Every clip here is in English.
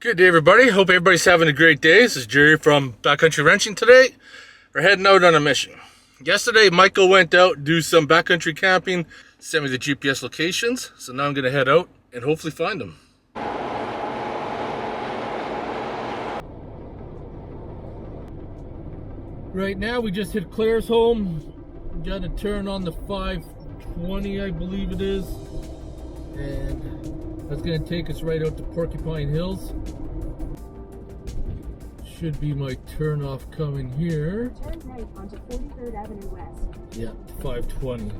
Good day, everybody. Hope everybody's having a great day. This is Jerry from BackCountry Wrenching today. We're heading out on a mission. Yesterday, Michael went out to do some backcountry camping, sent me the GPS locations, so now I'm going to head out and hopefully find them. Right now, we just hit Claire's home. We got to turn on the 520, I believe it is, and that's going to take us right out to Porcupine Hills. Should be my turn off coming here. Turn right onto 43rd Avenue West. Yeah, 520.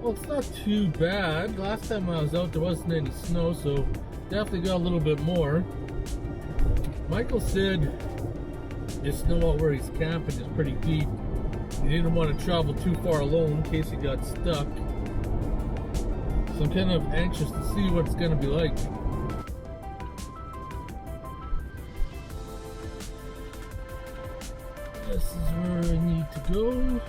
Well, it's not too bad. Last time I was out, there wasn't any snow, so definitely got a little bit more. Michael said the snow out where he's camping is pretty deep. He didn't want to travel too far alone in case he got stuck. So I'm kind of anxious to see what it's going to be like. This is where I need to go.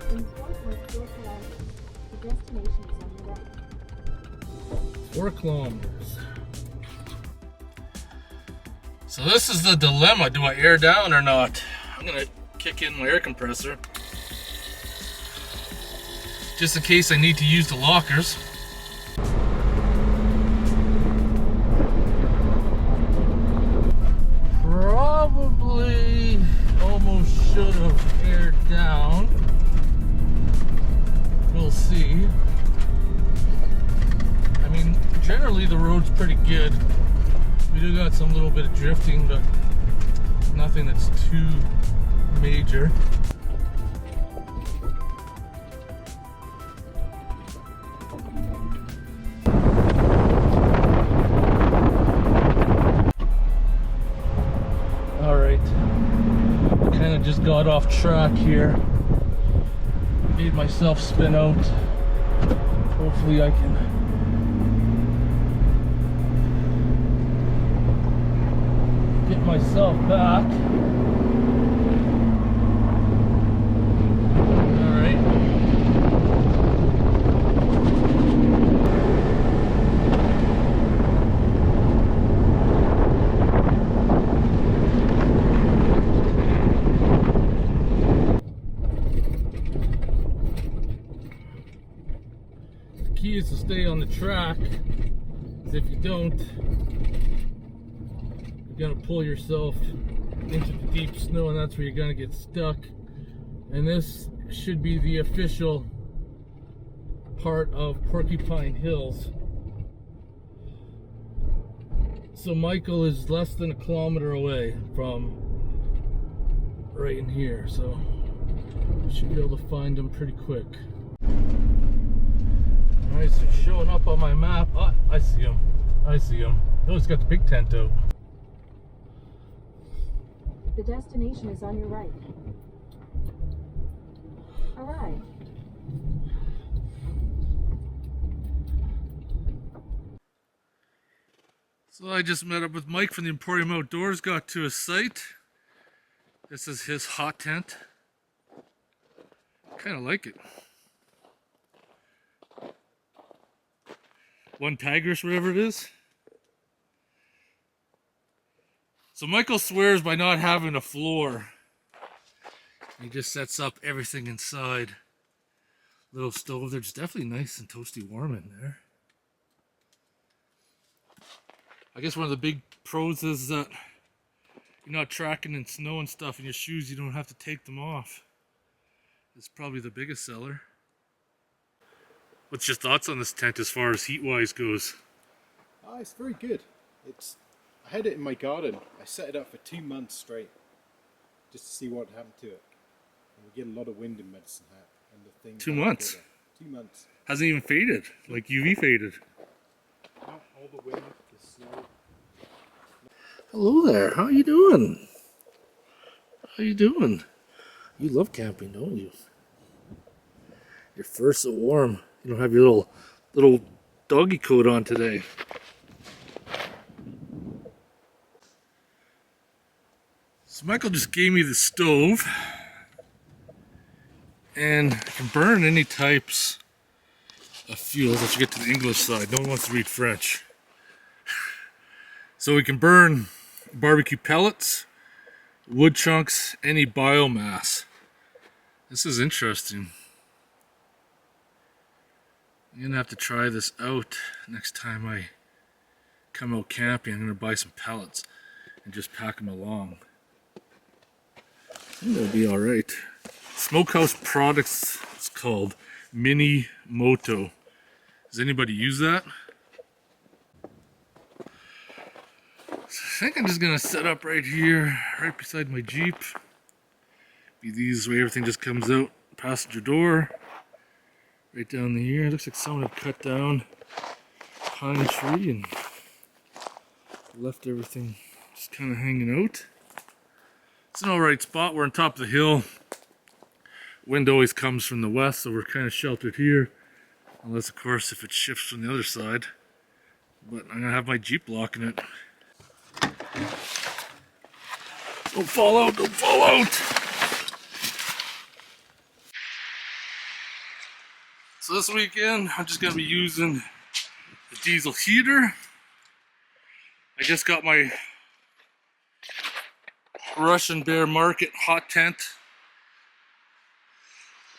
In 4.4 kilometers, the destination is on the right. 4 kilometers. So this is the dilemma. Do I air down or not? I'm going to kick in my air compressor, just in case I need to use the lockers. Probably almost should have aired down. We'll see. I mean, generally the road's pretty good. We do got some little bit of drifting, but nothing that's too major. Alright, kind of just got off track here. Made myself spin out. Hopefully I can get myself back. Alright. The key is to stay on the track, because if you don't, you're gonna pull yourself into the deep snow, and that's where you're gonna get stuck. And this should be the official part of Porcupine Hills. So Michael is less than 1 kilometer away from right in here, so we should be able to find him pretty quick. Alright, so showing up on my map. Oh, I see him. I see him. Oh, he's got the big tent out. The destination is on your right. Arrive. So I just met up with Mike from the Emporium Outdoors, got to his site. This is his hot tent. Kind of like it. One Tigris, whatever it is. So Michael swears by not having a floor. He just sets up everything inside. Little stove there, just definitely nice and toasty warm in there. I guess one of the big pros is that you're not tracking in snow and stuff in your shoes. You don't have to take them off. It's probably the biggest seller. What's your thoughts on this tent as far as heat-wise goes? It's very good. I had it in my garden. I set it up for 2 months straight, just to see what happened to it. And we get a lot of wind in Medicine Hat, and the thing. 2 months. 2 months. Hasn't even faded, like UV faded. Not all the wind, the snow. Hello there. How you doing? How you doing? You love camping, don't you? Your fur's so warm. You don't have your little doggy coat on today. So Michael just gave me the stove, and I can burn any types of fuels. Let's get to the English side. No one wants to read French. So we can burn barbecue pellets, wood chunks, any biomass. This is interesting. I'm gonna have to try this out next time I come out camping. I'm gonna buy some pellets and just pack them along. I think that'll be alright. Smokehouse Products, it's called Mini Moto. Does anybody use that? So I think I'm just gonna set up right here, right beside my Jeep. Be these way everything just comes out passenger door. Right down here. It looks like someone had cut down a pine tree and left everything just kind of hanging out. It's an alright spot. We're on top of the hill. Wind always comes from the west, so we're kind of sheltered here. Unless, of course, if it shifts from the other side. But I'm gonna have my Jeep blocking it. Don't fall out! Don't fall out! So this weekend, I'm just gonna be using the diesel heater. I just got my Russian Bear Market hot tent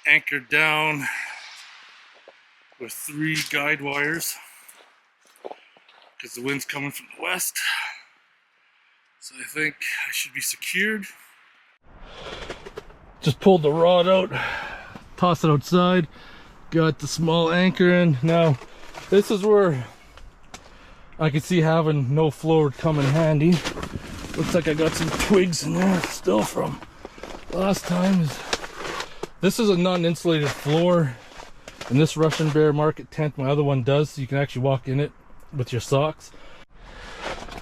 anchored down with 3 guide wires because the wind's coming from the west. So I think I should be secured. Just pulled the rod out, toss it outside. Got the small anchor in. Now, this is where I can see having no floor would come in handy. Looks like I got some twigs in there still from last time. This is a non-insulated floor. And this Russian Bear Market tent, my other one does, so you can actually walk in it with your socks.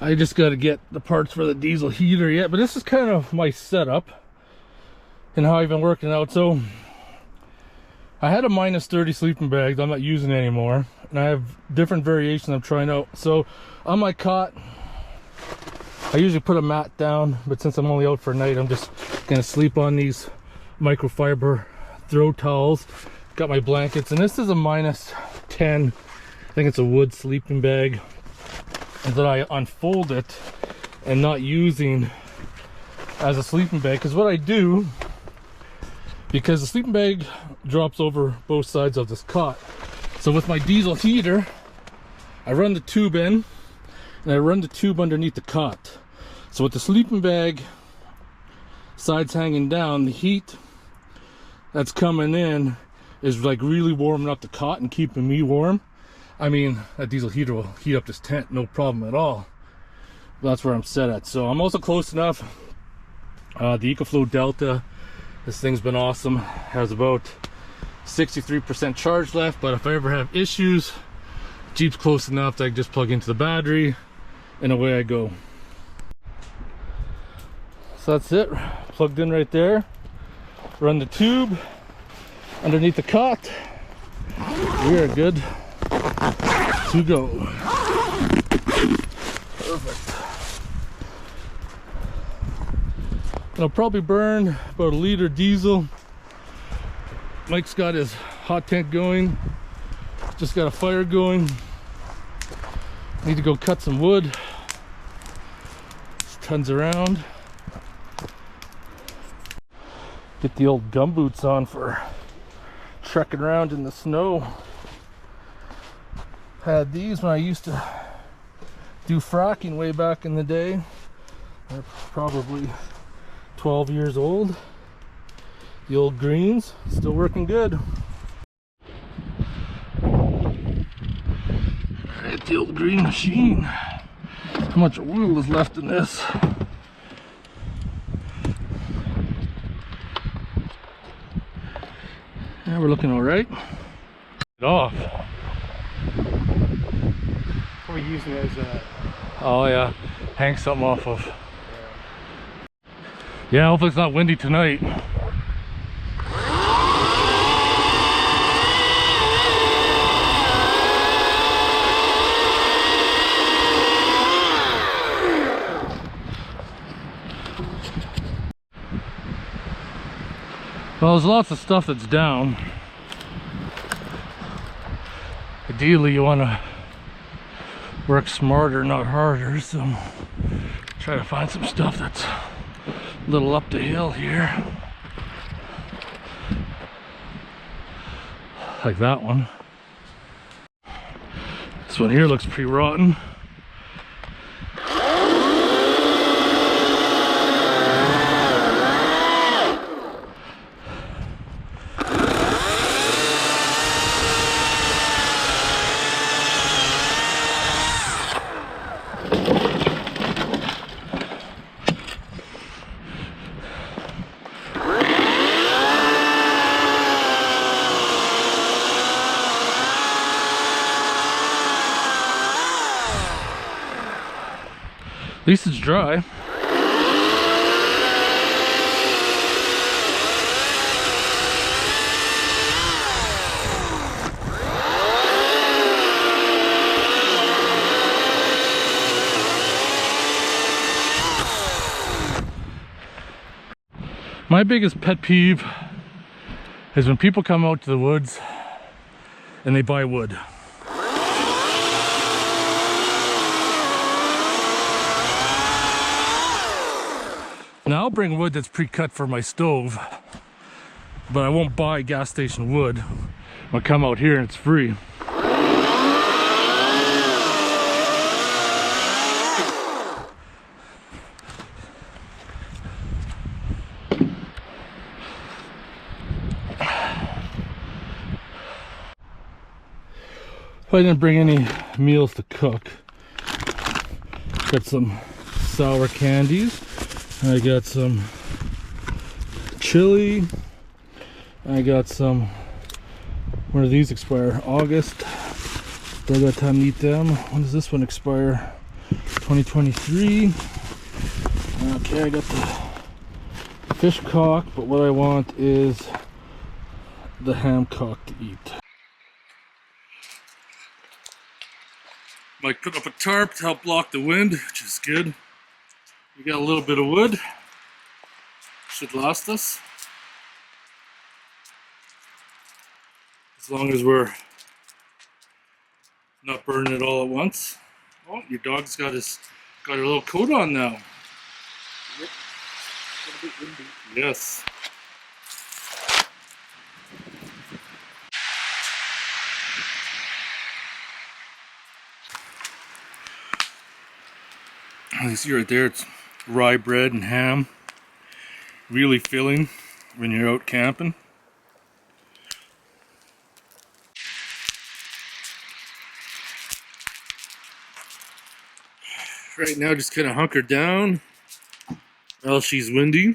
I just got to get the parts for the diesel heater yet, but this is kind of my setup and how I've been working out. So I had a -30 sleeping bags I'm not using anymore, and I have different variations I'm trying out. So on my cot, I usually put a mat down, but since I'm only out for a night, I'm just gonna sleep on these microfiber throw towels. Got my blankets, and this is a -10. I think it's a wood sleeping bag, and then I unfold it and not using as a sleeping bag, because what I do, because the sleeping bag drops over both sides of this cot. So with my diesel heater, I run the tube in and I run the tube underneath the cot. So with the sleeping bag sides hanging down, the heat that's coming in is like really warming up the cot and keeping me warm. I mean, that diesel heater will heat up this tent, no problem at all. But that's where I'm set at. So I'm also close enough. The EcoFlow Delta, this thing's been awesome. Has about 63% charge left, but if I ever have issues, Jeep's close enough that I can just plug into the battery and away I go. So that's it, plugged in right there. Run the tube underneath the cot. We are good to go. Perfect. And I'll probably burn about 1 liter diesel. Mike's got his hot tent going. Just got a fire going. Need to go cut some wood. There's tons around. Get the old gumboots on for trekking around in the snow. Had these when I used to do fracking way back in the day. They're probably 12 years old. The old greens, still working good. Alright, the old green machine. How much oil is left in this? Yeah, we're looking alright. Get off. Probably using it as a... Oh yeah, hang something off of. Yeah, hopefully it's not windy tonight. Well, there's lots of stuff that's down. Ideally, you want to work smarter, not harder, so try to find some stuff that's a little up the hill here. Like that one. This one here looks pretty rotten. At least it's dry. My biggest pet peeve is when people come out to the woods and they buy wood. Now I'll bring wood that's pre-cut for my stove, but I won't buy gas station wood. I'll come out here and it's free. I didn't bring any meals to cook. Got some sour candies. I got some chili. I got some, when do these expire? August. Still got time to eat them. When does this one expire? 2023. Okay, I got the fish cock, but what I want is the ham cock to eat. Mike put up a tarp to help block the wind, which is good. We got a little bit of wood. Should last us. As long as we're not burning it all at once. Oh, your dog's got her little coat on now. Yep. A bit windy. Yes. You see right there, it's rye bread and ham. Really filling when you're out camping. Right now, just kind of hunkered down. Well, she's windy.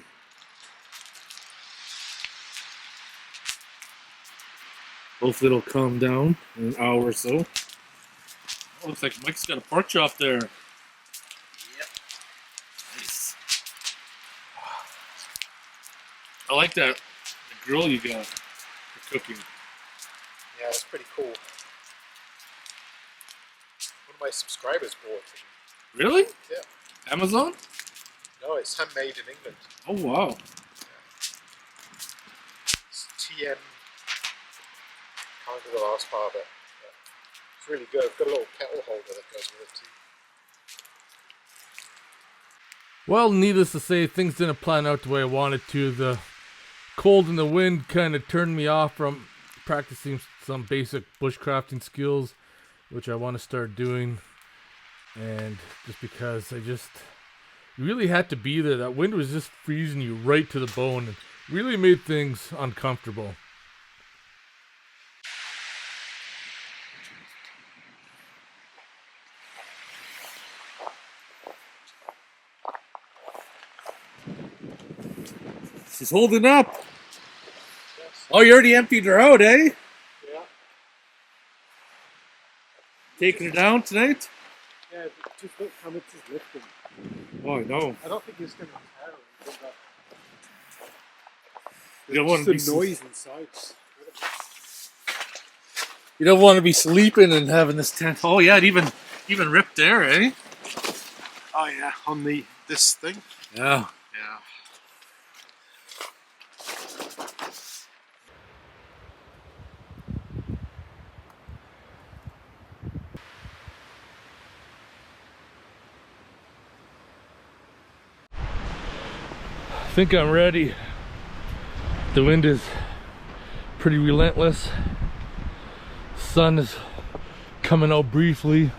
Hopefully it'll calm down in an hour or so. Oh, looks like Mike's got a pork chop there. Nice. I like that the grill you got for cooking. Yeah, it's pretty cool. One of my subscribers bought it. Really? Yeah. Amazon? No, it's handmade in England. Oh wow. Yeah. It's TM. Can't remember the last part of it. Yeah. It's really good. I've got a little kettle holder that goes with it too. Well, needless to say, things didn't plan out the way I wanted to. The cold and the wind kind of turned me off from practicing some basic bushcrafting skills, which I want to start doing. And just because you really had to be there. That wind was just freezing you right to the bone and really made things uncomfortable. She's holding up. Yes. Oh, you already emptied her out, eh? Yeah. Taking her down tonight? Yeah, but just look how much is lifting. Oh, I know. I don't think it's going to tear anything, but You don't want to be the noise inside. You don't want to be sleeping and having this tent. Oh yeah, it even ripped there, eh? Oh yeah, on this thing. Yeah. Yeah. think I'm ready. The wind is pretty relentless. Sun is coming out briefly.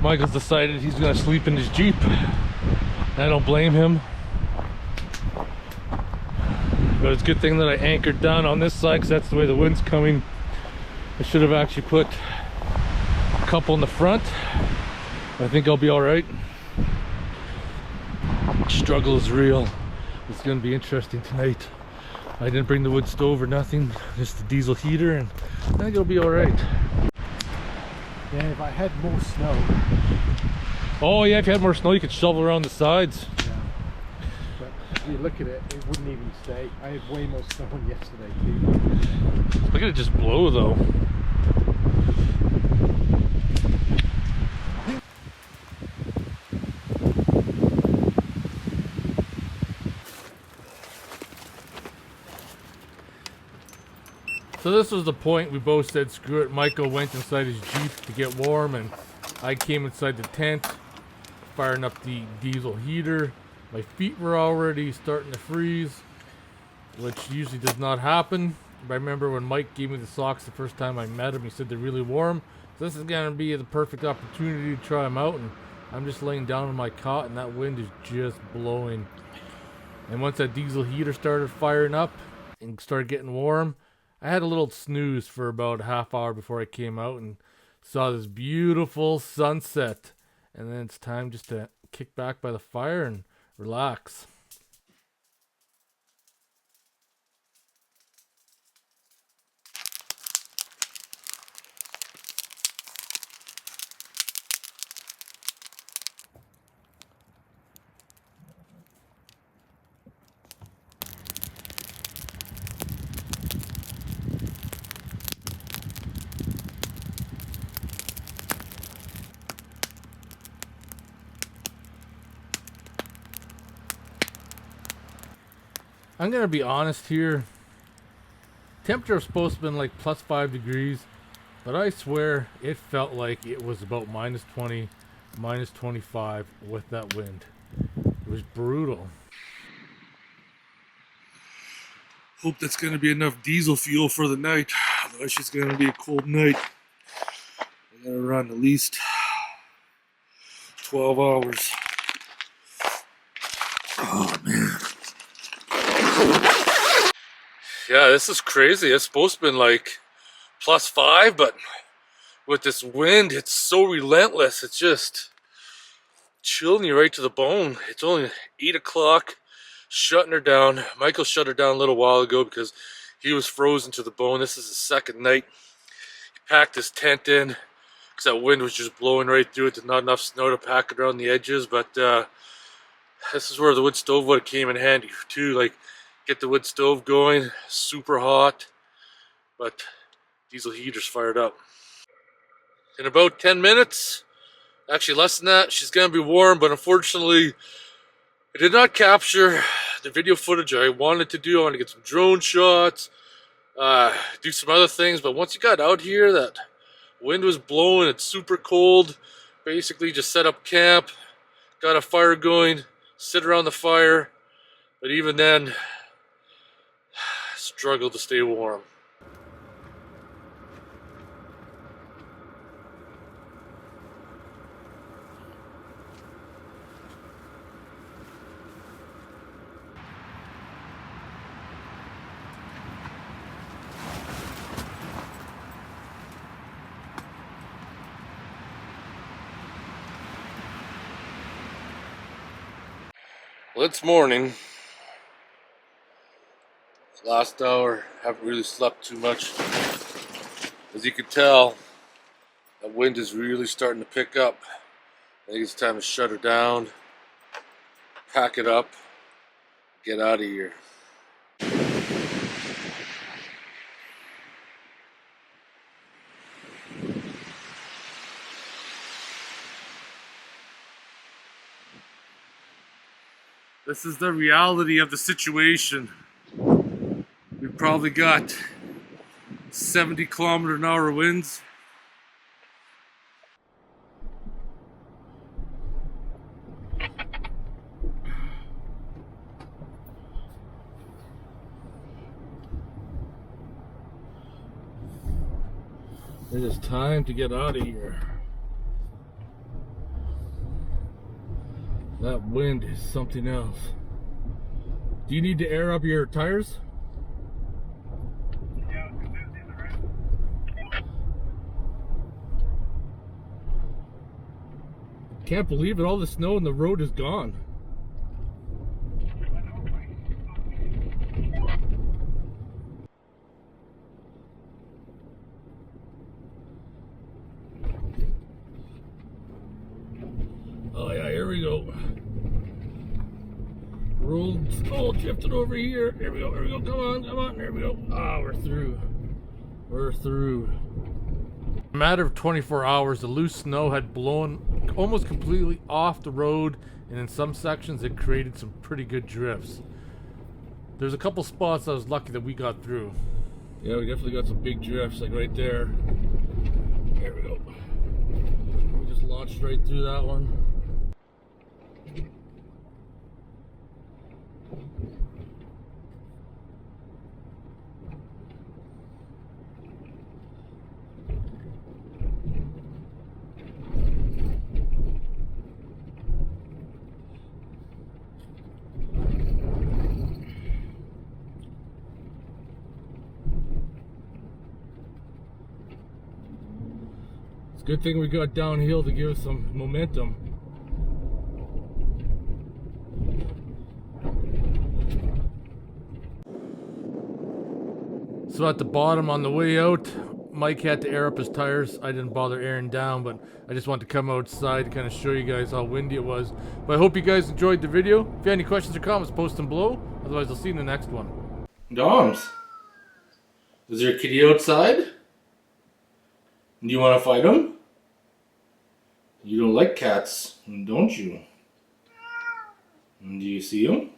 Michael's decided he's gonna sleep in his Jeep. I don't blame him. But it's a good thing that I anchored down on this side because that's the way the wind's coming. I should have actually put a couple in the front. I think I'll be all right. Struggle is real. It's gonna be interesting tonight. I didn't bring the wood stove or nothing, just the diesel heater, and I think it'll be all right. Yeah, if I had more snow. Oh yeah, if you had more snow, you could shovel around the sides. Yeah. But if you look at it, it wouldn't even stay. I had way more snow on yesterday too. Look at it just blow though. So this was the point we both said screw it. Michael went inside his Jeep to get warm, and I came inside the tent, firing up the diesel heater. My feet were already starting to freeze, which usually does not happen. I remember when Mike gave me the socks the first time I met him, he said they're really warm. So this is going to be the perfect opportunity to try them out, and I'm just laying down in my cot, and that wind is just blowing. And once that diesel heater started firing up and started getting warm, I had a little snooze for about a half hour before I came out and saw this beautiful sunset. And then it's time just to kick back by the fire and relax. I'm gonna be honest here. Temperature was supposed to have been like plus 5 degrees, but I swear it felt like it was about minus 20, minus 25 with that wind. It was brutal. Hope that's gonna be enough diesel fuel for the night. Otherwise it's gonna be a cold night. I gotta run at least 12 hours. Oh man. Yeah, this is crazy. It's supposed to have been like plus 5, but with this wind, it's so relentless. It's just chilling you right to the bone. It's only 8 o'clock, shutting her down. Michael shut her down a little while ago because he was frozen to the bone. This is the second night. He packed his tent in because that wind was just blowing right through it. There's not enough snow to pack it around the edges, but this is where the wood stove would have came in handy too. Like, get the wood stove going, super hot, but diesel heater's fired up. In about 10 minutes, actually less than that, she's gonna be warm, but unfortunately, I did not capture the video footage I wanted to do. I wanted to get some drone shots, do some other things, but once you got out here, that wind was blowing, it's super cold. Basically just set up camp, got a fire going, sit around the fire, but even then, struggle to stay warm. Well, it's morning. Last hour, haven't really slept too much. As you can tell, the wind is really starting to pick up. I think it's time to shut her down, pack it up, get out of here. This is the reality of the situation. We've probably got 70-kilometer-an-hour winds. It is time to get out of here. That wind is something else. Do you need to air up your tires? Yeah, it's busy in the rain. Can't believe it, all the snow and the road is gone. Oh yeah, here we go. Road shifted over here. Here we go, come on, there we go. Ah, we're through. We're through. In a matter of 24 hours, the loose snow had blown almost completely off the road, and in some sections it created some pretty good drifts. There's a couple spots I was lucky that we got through. Yeah, we definitely got some big drifts, like right there. There we go. We just launched right through that one. Good thing we got downhill to give us some momentum. So at the bottom on the way out, Mike had to air up his tires. I didn't bother airing down, but I just wanted to come outside to kind of show you guys how windy it was. But I hope you guys enjoyed the video. If you have any questions or comments, post them below. Otherwise, I'll see you in the next one. Doms, is there a kitty outside? Do you want to fight him? You don't like cats, don't you? Do you see him?